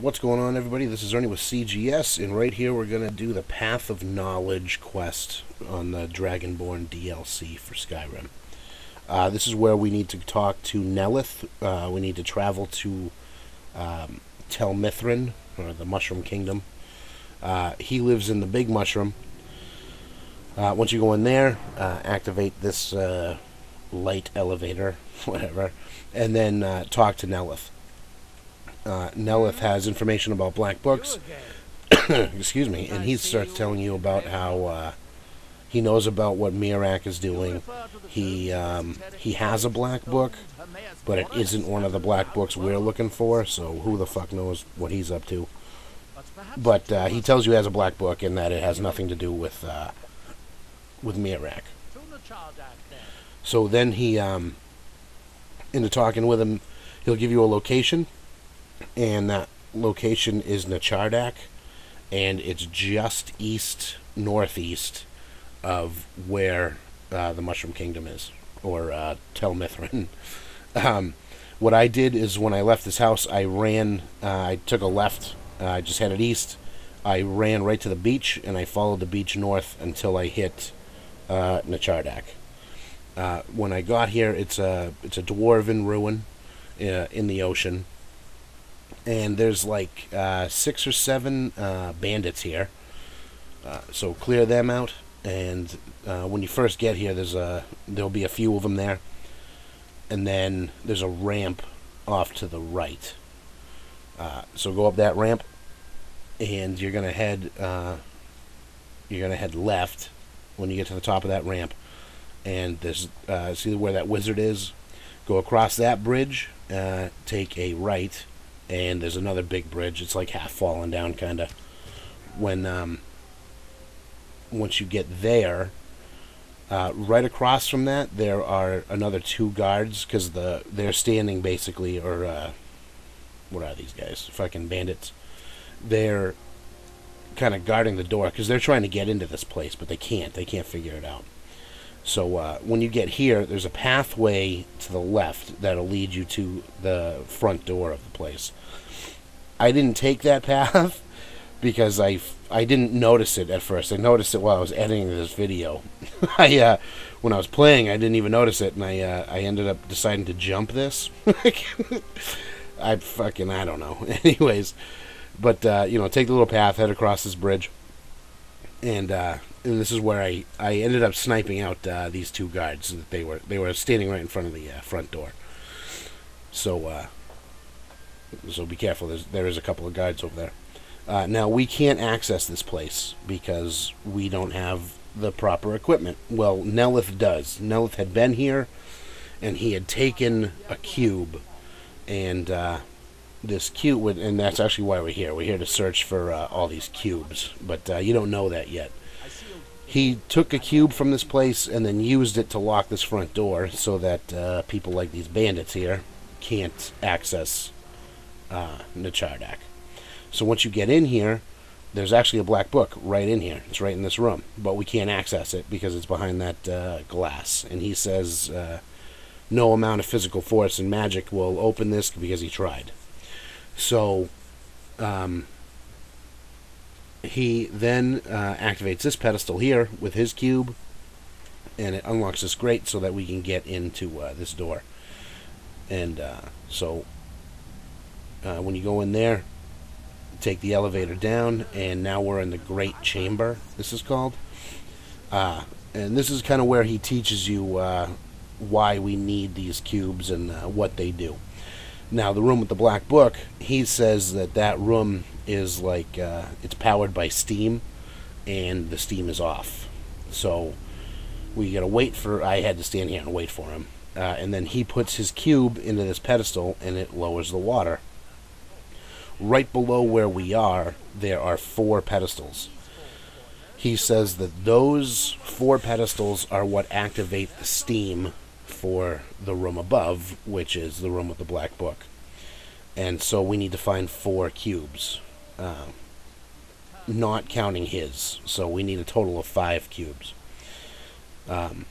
What's going on, everybody? This is Ernie with CGS, and right here we're going to do the Path of Knowledge quest on the Dragonborn DLC for Skyrim. This is where we need to talk to Neloth. We need to travel to Tel Mithrin, or the Mushroom Kingdom. He lives in the Big Mushroom. Once you go in there, activate this light elevator, whatever, and then talk to Neloth. Neloth has information about black books, excuse me, and he starts telling you about how he knows about what Mirak is doing. He has a black book, but it isn't one of the black books we're looking for, so who the fuck knows what he's up to. But he tells you he has a black book and that it has nothing to do with Mirak. So then he, into talking with him, he'll give you a location. And that location is nchardak, and it's just northeast of where the Mushroom Kingdom is, or Tel Mithrin. What I did is when I left this house, I took a left, I just headed east, I ran right to the beach, and I followed the beach north until I hit nchardak. When I got here, it's a dwarven ruin in the ocean. And there's like 6 or 7 bandits here, so clear them out. And when you first get here, there'll be a few of them there, and then there's a ramp off to the right. So go up that ramp, and you're gonna head left when you get to the top of that ramp. And there's see where that wizard is. Go across that bridge, take a right. And there's another big bridge. It's like half fallen down, kind of. Once you get there, right across from that, there are another 2 guards, because they're standing basically, or what are these guys? Fucking bandits. They're kind of guarding the door, because they're trying to get into this place, but they can't. They can't figure it out. So when you get here, there's a pathway to the left that'll lead you to the front door of the place. I didn't take that path because I didn't notice it at first. I noticed it while I was editing this video. When I was playing, I didn't even notice it, and I ended up deciding to jump this. I don't know. Anyways, but take the little path, head across this bridge, and this is where I ended up sniping out these 2 guards. That they were standing right in front of the front door. So be careful. There is a couple of guards over there. Now we can't access this place because we don't have the proper equipment. Well, Neloth does. Neloth had been here, and he had taken a cube, and this cube, and that's actually why we're here. We're here to search for all these cubes, but you don't know that yet. He took a cube from this place and then used it to lock this front door so that people like these bandits here can't access nchardak. So once you get in here, there's actually a black book right in here. It's right in this room, but we can't access it because it's behind that glass. And he says no amount of physical force and magic will open this because he tried. So he then activates this pedestal here with his cube, and it unlocks this grate so that we can get into this door. And so when you go in there, take the elevator down, and now we're in the Great Chamber, this is called. And this is kind of where he teaches you why we need these cubes and what they do. Now, the room with the black book, he says that room is like, it's powered by steam, and the steam is off. So we gotta wait I had to stand here and wait for him. And then he puts his cube into this pedestal, and it lowers the water. Right below where we are, there are 4 pedestals. He says that those 4 pedestals are what activate the steam for the room above, which is the room with the black book. And so we need to find 4 cubes, not counting his. So we need a total of 5 cubes. And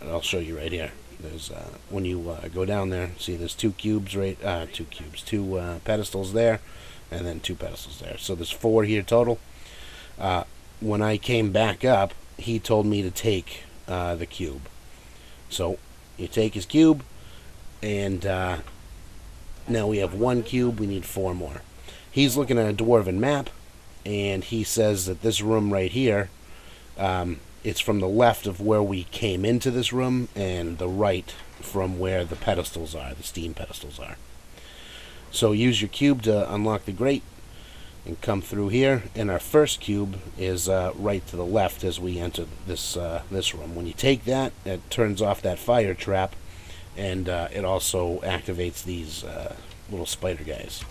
I'll show you right here. There's when you go down there, see there's two pedestals there, and then two pedestals there. So there's 4 here total. When I came back up, he told me to take the cube. So you take his cube, and now we have 1 cube. We need 4 more. He's looking at a dwarven map, and he says that this room right here, it's from the left of where we came into this room, and the right from where the pedestals are, the steam pedestals are. So use your cube to unlock the grate and come through here. And our first cube is right to the left as we enter this room. When you take that, it turns off that fire trap, and it also activates these little spider guys.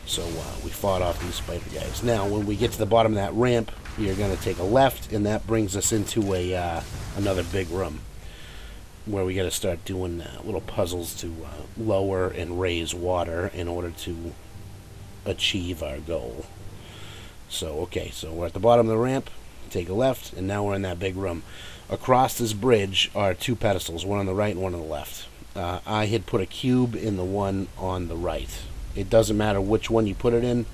So we fought off these spider guys. Now, when we get to the bottom of that ramp, you're going to take a left, and that brings us into another big room where we got to start doing little puzzles to lower and raise water in order to achieve our goal. So, okay, so we're at the bottom of the ramp, take a left, and now we're in that big room. Across this bridge are 2 pedestals, one on the right and one on the left. I had put a cube in the one on the right. It doesn't matter which one you put it in,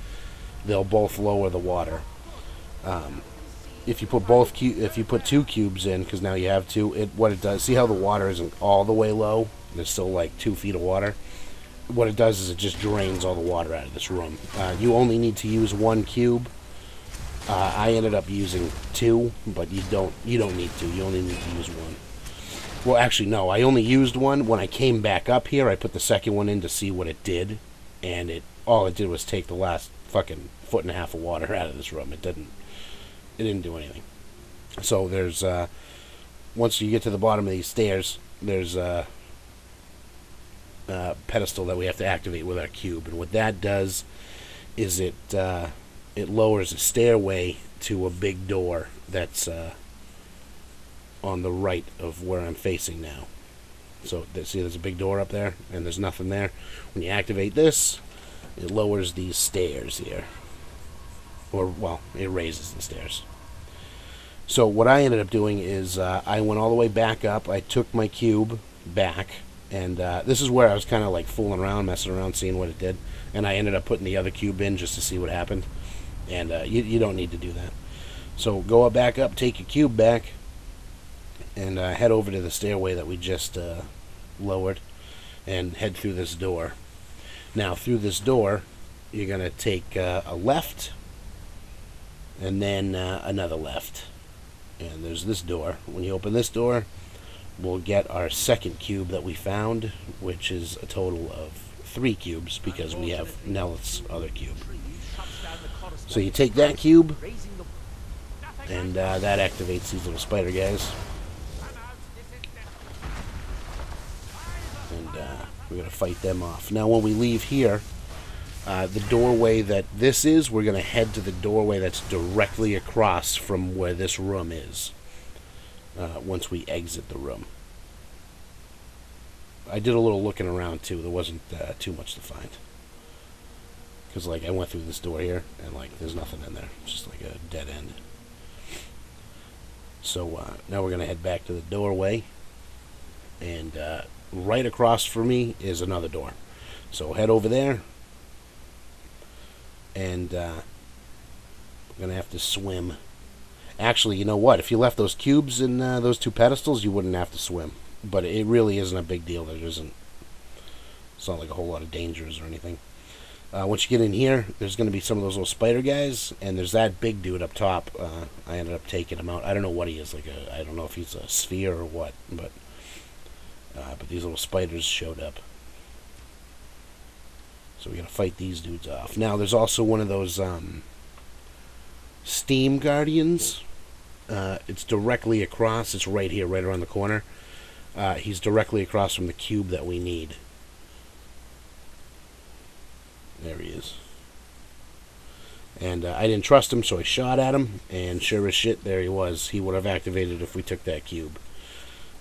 they'll both lower the water. If you put 2 cubes in, because now you have 2, what it does, see how the water isn't all the way low? There's still like 2 feet of water. What it does is it just drains all the water out of this room. You only need to use 1 cube. I ended up using 2, but you don't need to. You only need to use 1. Well, actually, no. I only used 1. When I came back up here, I put the second one in to see what it did, and all it did was take the last fucking 1.5 feet of water out of this room. It didn't do anything. So there's once you get to the bottom of these stairs, there's a pedestal that we have to activate with our cube, and what that does is it lowers a stairway to a big door that's on the right of where I'm facing now. So see, there's a big door up there, and there's nothing there. When you activate this, it lowers these stairs here, or well, it raises the stairs. So what I ended up doing is I went all the way back up. I took my cube back, and this is where I was kind of like fooling around, messing around, seeing what it did. And I ended up putting the other cube in just to see what happened. And you don't need to do that. So go back up, take your cube back, and head over to the stairway that we just lowered, and head through this door. Now, through this door, you're going to take a left, and then another left. And there's this door. When you open this door, we'll get our second cube that we found, which is a total of 3 cubes, because we have neloth's other cube. So you take that cube, and that activates these little spider guys. And we're going to fight them off. Now, when we leave here, the doorway that this is, we're going to head to the doorway that's directly across from where this room is, once we exit the room. I did a little looking around, too. There wasn't too much to find. Because, like, I went through this door here, and, like, there's nothing in there. It's just, like, a dead end. So, now we're going to head back to the doorway. And right across from me is another door. So, head over there. And we're going to have to swim. Actually, you know what? If you left those cubes in those 2 pedestals, you wouldn't have to swim. But it really isn't a big deal. It's not like a whole lot of dangers or anything. Once you get in here, there's going to be some of those little spider guys, and there's that big dude up top. I ended up taking him out. I don't know what he is. I don't know if he's a sphere or what, but these little spiders showed up. So we got to fight these dudes off. Now, there's also one of those steam guardians. It's directly across. It's right here, right around the corner. He's directly across from the cube that we need. There he is. And I didn't trust him, so I shot at him, and sure as shit, there he was. He would have activated if we took that cube.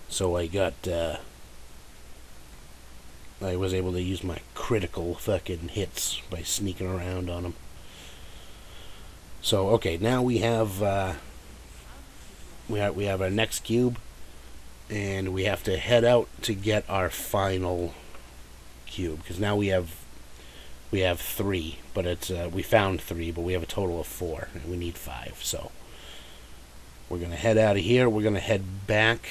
So I was able to use my critical fucking hits by sneaking around on him. So, okay, now we have our next cube. and we have to head out to get our final cube, because now we have 3, but it's we found 3, but we have a total of 4, and we need 5. So we're gonna head out of here. We're gonna head back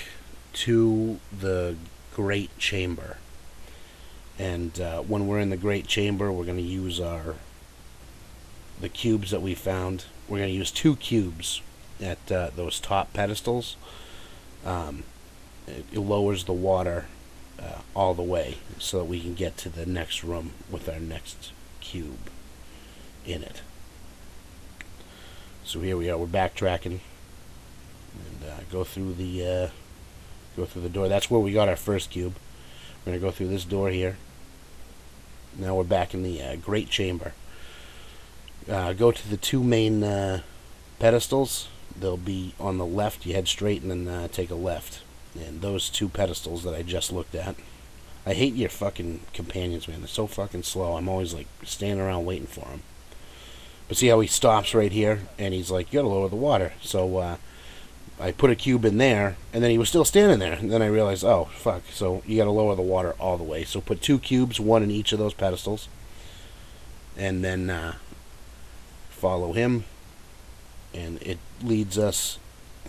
to the Great Chamber, and when we're in the Great Chamber, we're gonna use the cubes that we found. We're gonna use 2 cubes at those top pedestals. It lowers the water all the way so that we can get to the next room with our next cube in it. So here we are. We're backtracking and go through the door. That's where we got our first cube. We're gonna go through this door here. Now we're back in the Great Chamber. Go to the 2 main pedestals. They'll be on the left. You head straight and then take a left. And those 2 pedestals that I just looked at. I hate your fucking companions, man. They're so fucking slow. I'm always like standing around waiting for them. But see how he stops right here, and he's like, "You gotta lower the water." So I put a cube in there, and then he was still standing there. And then I realized, oh fuck! So you gotta lower the water all the way. So put 2 cubes, 1 in each of those pedestals, and then follow him, and it leads us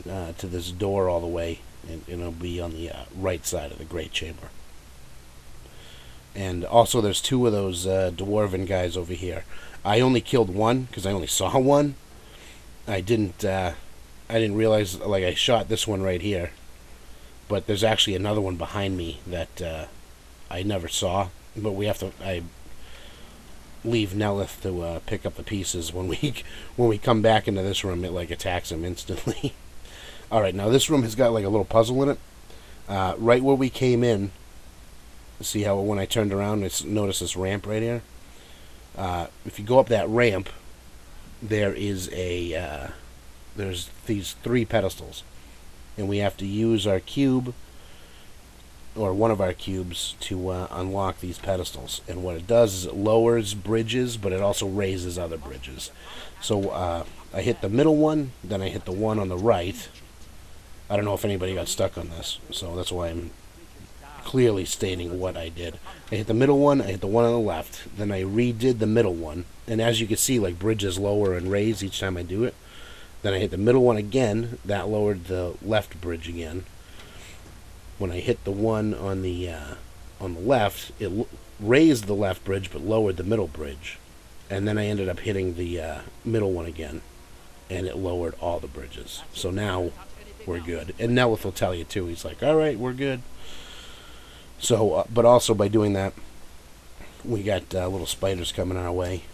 to this door all the way. And it'll be on the right side of the Great Chamber. And also there's 2 of those dwarven guys over here. I only killed 1 because I only saw 1. I didn't realize, like, I shot this one right here, but there's actually another one behind me that I never saw. But I leave neloth to pick up the pieces. When we come back into this room, it like attacks him instantly. Alright, now this room has got like a little puzzle in it. Right where we came in, see how when I turned around, notice this ramp right here? If you go up that ramp, there is there's these 3 pedestals. And we have to use our cube, or one of our cubes, to unlock these pedestals. And what it does is it lowers bridges, but it also raises other bridges. So I hit the middle one, then I hit the one on the right. I don't know if anybody got stuck on this, so that's why I'm clearly stating what I did. I hit the middle one, I hit the one on the left, then I redid the middle one, and as you can see, like, bridges lower and raise each time I do it. Then I hit the middle one again, that lowered the left bridge again. When I hit the one on the left, it raised the left bridge but lowered the middle bridge. And then I ended up hitting the middle one again, and it lowered all the bridges. So now we're good. And neloth will tell you too. He's like, "Alright, we're good." So, but also by doing that, we got little spiders coming our way.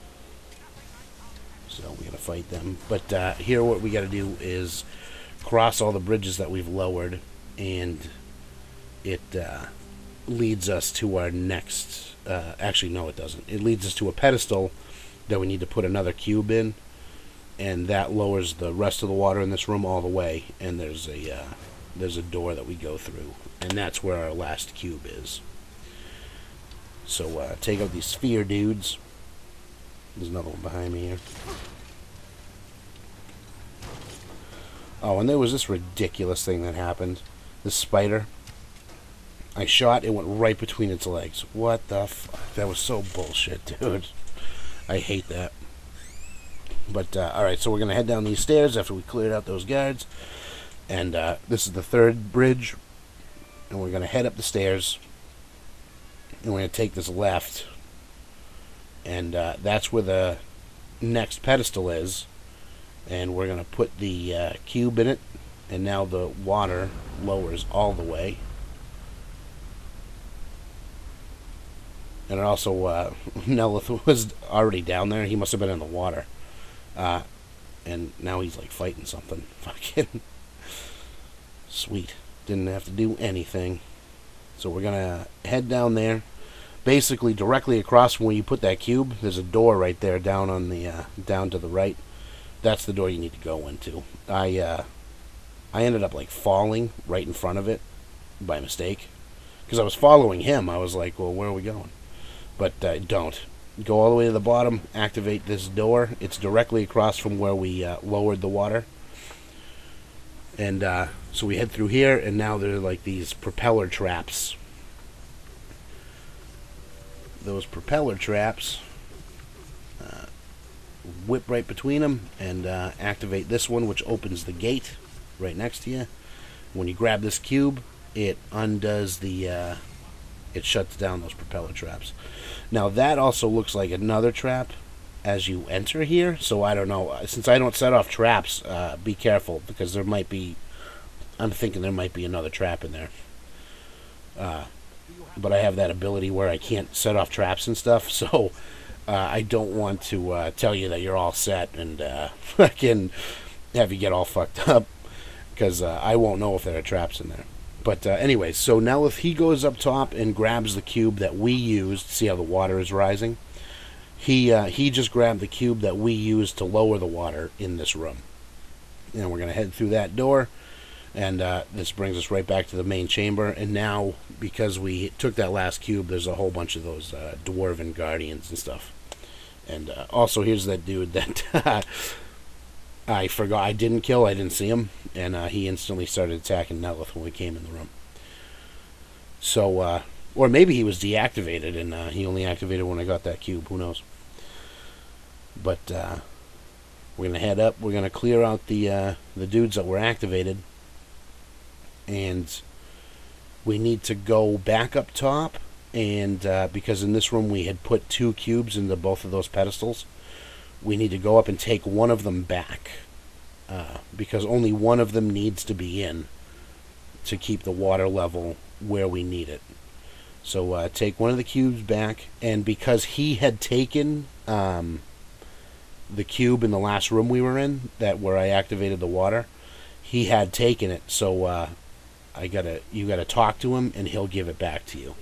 So we gotta fight them. But here what we gotta do is cross all the bridges that we've lowered, and it leads us to our next... actually, no, it doesn't. It leads us to a pedestal that we need to put another cube in, and that lowers the rest of the water in this room all the way, and there's a door that we go through, and that's where our last cube is. So take out these sphere dudes. There's another one behind me here. Oh, and there was this ridiculous thing that happened. This spider, I shot, it went right between its legs. What the fuck? That was so bullshit, dude. I hate that. But, alright, so we're going to head down these stairs after we cleared out those guards. And this is the 3rd bridge. And we're going to head up the stairs. And we're going to take this left. And that's where the next pedestal is. And we're going to put the cube in it. And now the water lowers all the way. And it also, neloth was already down there. He must have been in the water. And now he's like fighting something. Fucking sweet. Didn't have to do anything. So we're gonna head down there. Basically directly across from where you put that cube, there's a door right there down on the down to the right. That's the door you need to go into. I ended up like falling right in front of it by mistake. Because I was following him. I was like, well, where are we going? But don't. Go all the way to the bottom, activate this door. It's directly across from where we lowered the water. And So we head through here, and now there are like these propeller traps. Those propeller traps whip right between them and activate this one, which opens the gate right next to you. When you grab this cube, it undoes the it shuts down those propeller traps. Now that also looks like another trap as you enter here, so I don't know, since I don't set off traps, be careful, because there might be, I'm thinking there might be another trap in there. But I have that ability where I can't set off traps and stuff, so I don't want to tell you that you're all set and I can have you get all fucked up, because I won't know if there are traps in there. But anyways, so now if he goes up top and grabs the cube that we used, see how the water is rising? He just grabbed the cube that we used to lower the water in this room. And we're going to head through that door, and this brings us right back to the main chamber. And now, because we took that last cube, there's a whole bunch of those dwarven guardians and stuff. And also, here's that dude that I forgot, I didn't kill, I didn't see him, and he instantly started attacking neloth when we came in the room. So, or maybe he was deactivated, and he only activated when I got that cube, who knows. But we're going to head up, we're going to clear out the dudes that were activated, and we need to go back up top, and because in this room we had put 2 cubes into both of those pedestals, we need to go up and take one of them back, because only one of them needs to be in to keep the water level where we need it. So take one of the cubes back, and because he had taken the cube in the last room we were in, that where I activated the water, he had taken it, so you gotta talk to him and he'll give it back to you.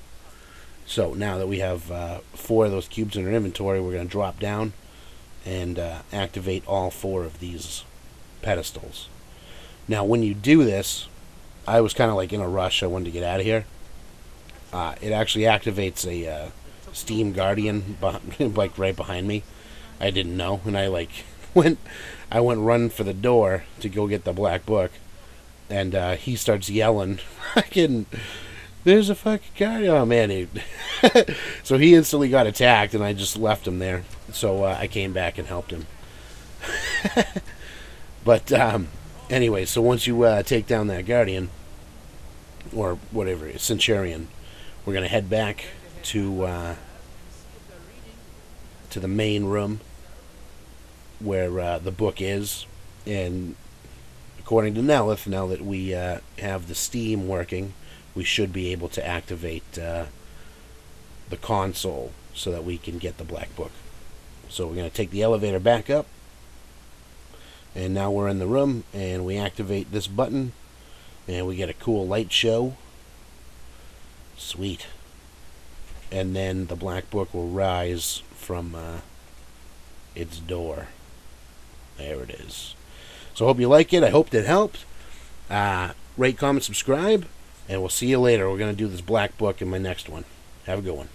So now that we have 4 of those cubes in our inventory, we're going to drop down and activate all 4 of these pedestals. Now when you do this, I was kind of like in a rush, I wanted to get out of here. It actually activates a Steam Guardian like right behind me. I didn't know, and I went running for the door to go get the black book, and he starts yelling, "There's a fucking guardian!" Oh man, dude. So he instantly got attacked, and I just left him there. So I came back and helped him. But anyway, so once you take down that guardian, or whatever, centurion, we're gonna head back to the main room where the book is, and according to neloth, now that we have the Steam working, we should be able to activate the console so that we can get the black book. So we're going to take the elevator back up, and now we're in the room, and we activate this button, and we get a cool light show. Sweet. And then the black book will rise from its door. There it is. So I hope you like it. I hope that helped. Rate, comment, subscribe, and we'll see you later. We're going to do this black book in my next one. Have a good one.